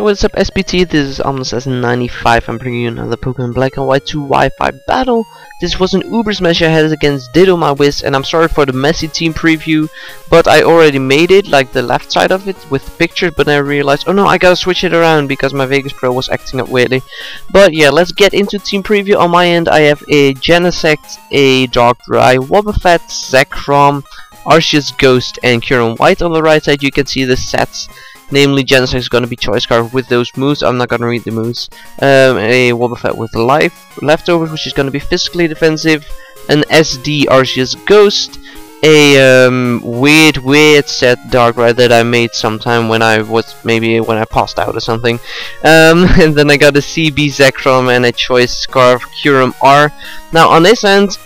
Alright, what's up SPT, this is Omnis95, I'm bringing you another Pokémon Black and White 2 Wi-Fi Battle. This was an Uber smash I had against dittomywiz, and I'm sorry for the messy team preview, but I already made it, like the left side of it, with pictures, but then I realized, oh no, I gotta switch it around because my Vegas Pro was acting up weirdly. But yeah, let's get into team preview. On my end, I have a Genesect, a Darkrai, Wobbuffet, Zekrom, Arceus Ghost, and Kyurem White. On the right side, you can see the sets. Namely, Genesect is going to be Choice Scarf with those moves. I'm not going to read the moves. A Wobbuffet with life leftovers, which is going to be physically defensive. An SD Arceus Ghost. A weird set Darkrai that I made sometime when I was when I passed out or something. And then I got a CB Zekrom and a Choice Scarf Kyurem R. Now on this end,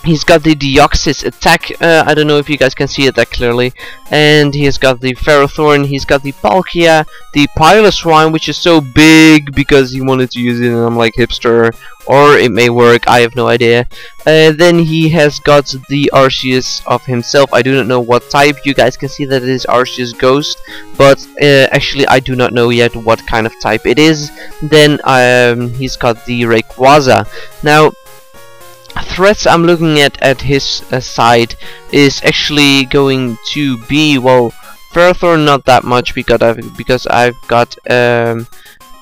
he's got the Deoxys attack, I don't know if you guys can see it that clearly, and he's got the Ferrothorn, he's got the Palkia, the Piloswine, which is so big because he wanted to use it and I'm like hipster, or it may work, I have no idea. Then he has got the Arceus of himself. I do not know what type. You guys can see that it is Arceus Ghost, but actually I do not know yet what kind of type it is. Then he's got the Rayquaza. Now threats I'm looking at his side is actually going to be, well, Ferrothorn not that much because I've got the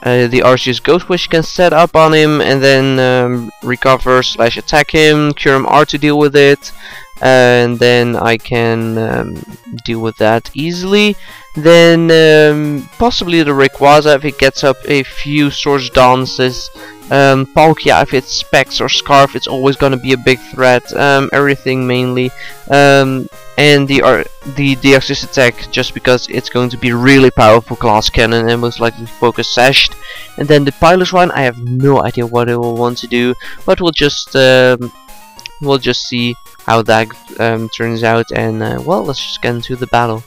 Arceus Ghost, which can set up on him and then recover / attack him, Kyurem R to deal with it, and then I can deal with that easily. Then possibly the Rayquaza if it gets up a few Swords Dances. Palkia, if it's Specs or Scarf, it's always gonna be a big threat. Everything mainly, and the Deoxys attack, just because it's going to be really powerful Glass Cannon and most likely Focus Sashed. And then the Piloswine, I have no idea what it will want to do, but we'll just see how that turns out. And well, let's just get into the battle.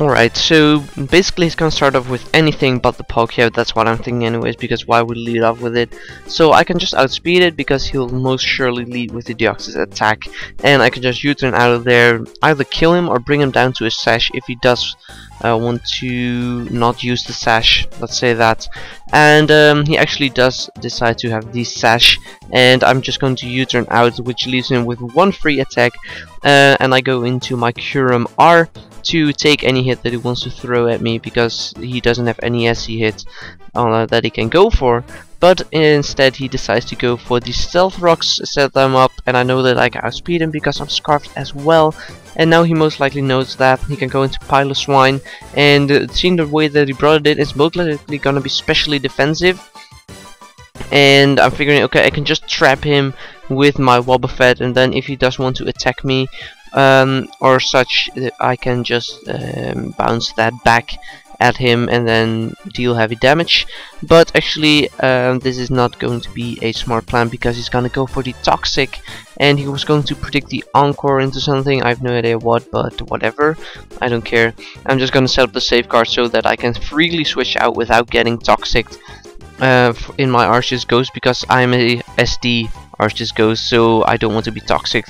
Alright, so basically he's gonna start off with anything but the Palkia. That's what I'm thinking anyways, because why would lead off with it? So I can just outspeed it because he'll most surely lead with the Deoxys attack, and I can just U-turn out of there, either kill him or bring him down to his sash if he does want to not use the sash, let's say that. And he actually does decide to have the sash, and I'm just going to U-turn out, which leaves him with one free attack, and I go into my Kyurem R to take any hit that he wants to throw at me, because he doesn't have any SC hit that he can go for. But instead he decides to go for the Stealth Rocks, set them up, and I know that I can outspeed him because I'm Scarfed as well. And now he most likely knows that he can go into Piloswine, and seeing the way that he brought it in, it's most likely gonna be specially defensive. And I'm figuring, okay, I can just trap him with my Wobbuffet, and then if he does want to attack me or such, I can just bounce that back at him and then deal heavy damage. But actually this is not going to be a smart plan, because he's gonna go for the Toxic, and he was going to predict the Encore into something. I have no idea what, but whatever, I don't care. I'm just gonna set up the safeguard so that I can freely switch out without getting Toxic in my Arceus Ghost, because I'm a SD Arceus Ghost, so I don't want to be Toxic,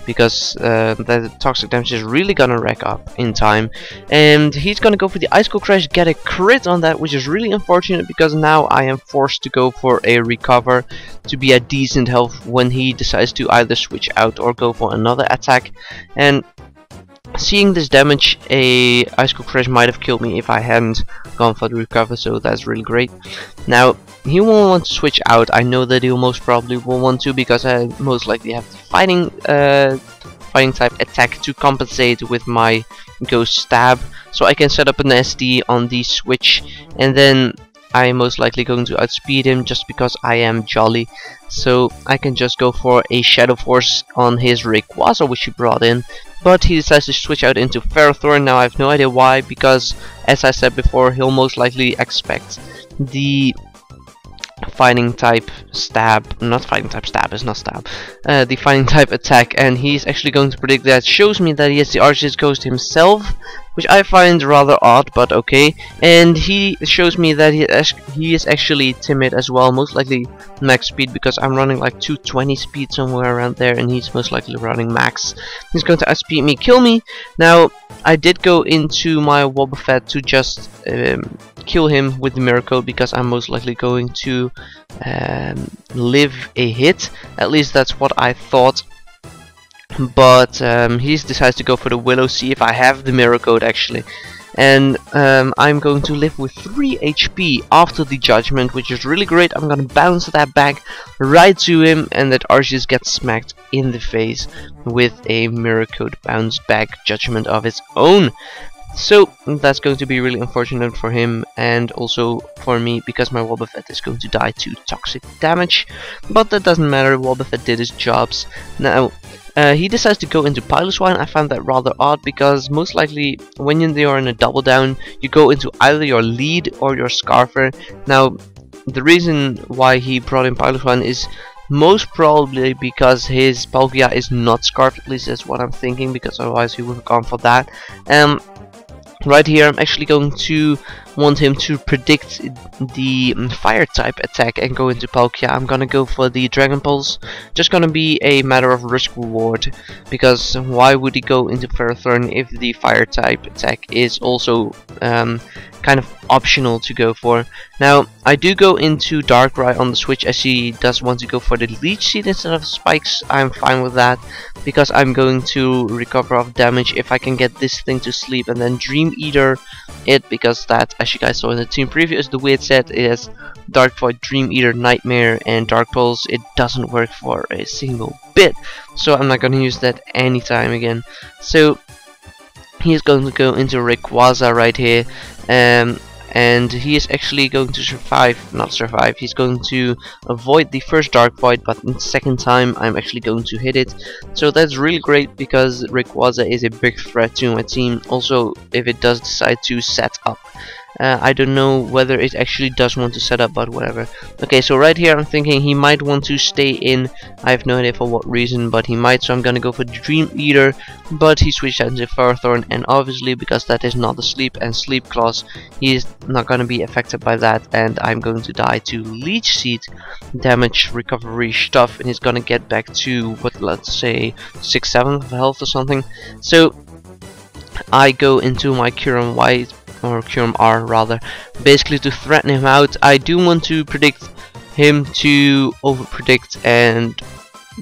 because the toxic damage is really gonna rack up in time. And he's gonna go for the Ice Cold Crash, get a crit on that, which is really unfortunate, because now I am forced to go for a recover to be at decent health when he decides to either switch out or go for another attack. And seeing this damage, a Ice Cold Crash might have killed me if I hadn't gone for the recover, so that's really great. Now he won't want to switch out. I know that he'll most probably will want to, because I most likely have the fighting type attack to compensate with my Ghost Stab, so I can set up an SD on the switch, and then I'm most likely going to outspeed him just because I am jolly. So I can just go for a Shadow Force on his Rayquaza, which he brought in, but he decides to switch out into Ferrothorn. Now I have no idea why, because as I said before, he'll most likely expect the fighting type stab, not fighting type stab, it's not stab, the fighting type attack, and he's actually going to predict that. Shows me that he has the Arceus Ghost himself, which I find rather odd, but okay. And he shows me that he is actually timid as well, most likely max speed, because I'm running like 220 speed somewhere around there, and he's most likely running max. He's going to outspeed me, kill me. Now I did go into my Wobbuffet to just kill him with the miracle, because I'm most likely going to live a hit. At least that's what I thought. But he decides to go for the Willow, see if I have the mirror code actually. And I'm going to live with 3 HP after the judgment, which is really great. I'm gonna bounce that back right to him, and that Arceus gets smacked in the face with a mirror code bounce back judgment of its own. So that's going to be really unfortunate for him, and also for me, because my Wobbuffet is going to die to toxic damage. But that doesn't matter, Wobbuffet did his jobs. Now he decides to go into Piloswine. I found that rather odd, because most likely when you are in a double down, you go into either your lead or your Scarfer. Now the reason why he brought in Piloswine is most probably because his Palkia is not Scarfed, at least that's what I'm thinking, because otherwise he would have gone for that. Right here I'm actually going to want him to predict the fire type attack and go into Palkia. I'm gonna go for the Dragon Pulse, just gonna be a matter of risk reward, because why would he go into Ferrothorn if the fire type attack is also kind of optional to go for. Now I do go into Darkrai on the switch, as he does want to go for the Leech Seed instead of Spikes. I'm fine with that, because I'm going to recover off damage if I can get this thing to sleep and then Dream Eater it, because that, as you guys saw in the team preview, is the weird set. It has Dark Void, Dream Eater, Nightmare and Dark Pulse. It doesn't work for a single bit, so I'm not going to use that anytime again. So he is going to go into Rayquaza right here, and he is actually going to survive, he's going to avoid the first Dark Void, but the second time I'm actually going to hit it. So that's really great, because Rayquaza is a big threat to my team, also if it does decide to set up. I don't know whether it actually does want to set up, but whatever. Okay, so right here I'm thinking he might want to stay in. I have no idea for what reason, but he might, so I'm gonna go for Dream Eater, but he switched out into Ferrothorn, and obviously because that is not a Sleep and Sleep Clause, he is not gonna be affected by that, and I'm going to die to Leech Seed damage recovery stuff, and he's gonna get back to what, let's say 6-7 of health or something. So I go into my Kyurem Y, or Kyurem R rather, basically to threaten him out. I do want to predict him to over predict and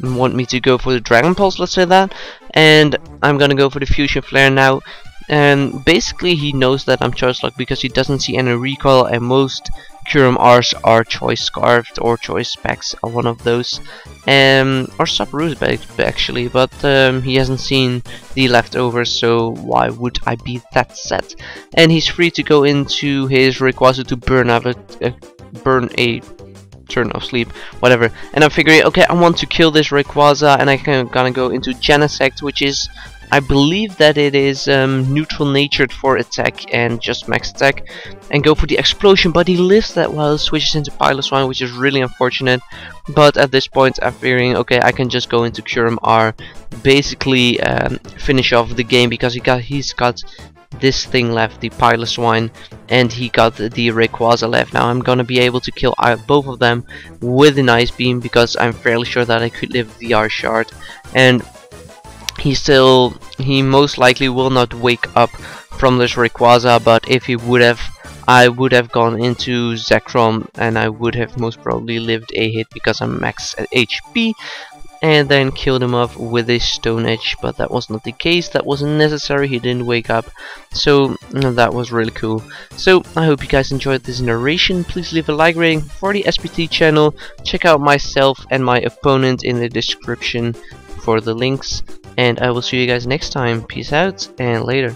want me to go for the Dragon Pulse, let's say that, and I'm gonna go for the Fusion Flare now. And basically he knows that I'm Choice Lock, because he doesn't see any recoil, and most Kyurem R's are Choice Scarfed or Choice Specs, or one of those, or Sub-Roost actually, but he hasn't seen the leftovers, so why would I be that set? And he's free to go into his Rayquaza to burn a turn of sleep, whatever. And I'm figuring, okay, I want to kill this Rayquaza, and I'm gonna go into Genesect, which is, I believe that it is neutral natured for attack and just max attack, and go for the explosion, but he lives that while it switches into Piloswine, which is really unfortunate. But at this point I'm figuring, okay, I can just go into Kyurem R, basically finish off the game, because he's got this thing left, the Piloswine, and he got the Rayquaza left. Now I'm gonna be able to kill both of them with an Ice Beam, because I'm fairly sure that I could live VR Shard, and he most likely will not wake up from this Rayquaza, but if he would have, I would have gone into Zekrom, and I would have most probably lived a hit, because I'm max at HP, and then killed him off with a Stone Edge. But that was not the case, that wasn't necessary, he didn't wake up, so that was really cool. So I hope you guys enjoyed this narration. Please leave a like rating for the SPT channel, check out myself and my opponent in the description for the links, and I will see you guys next time. Peace out and later.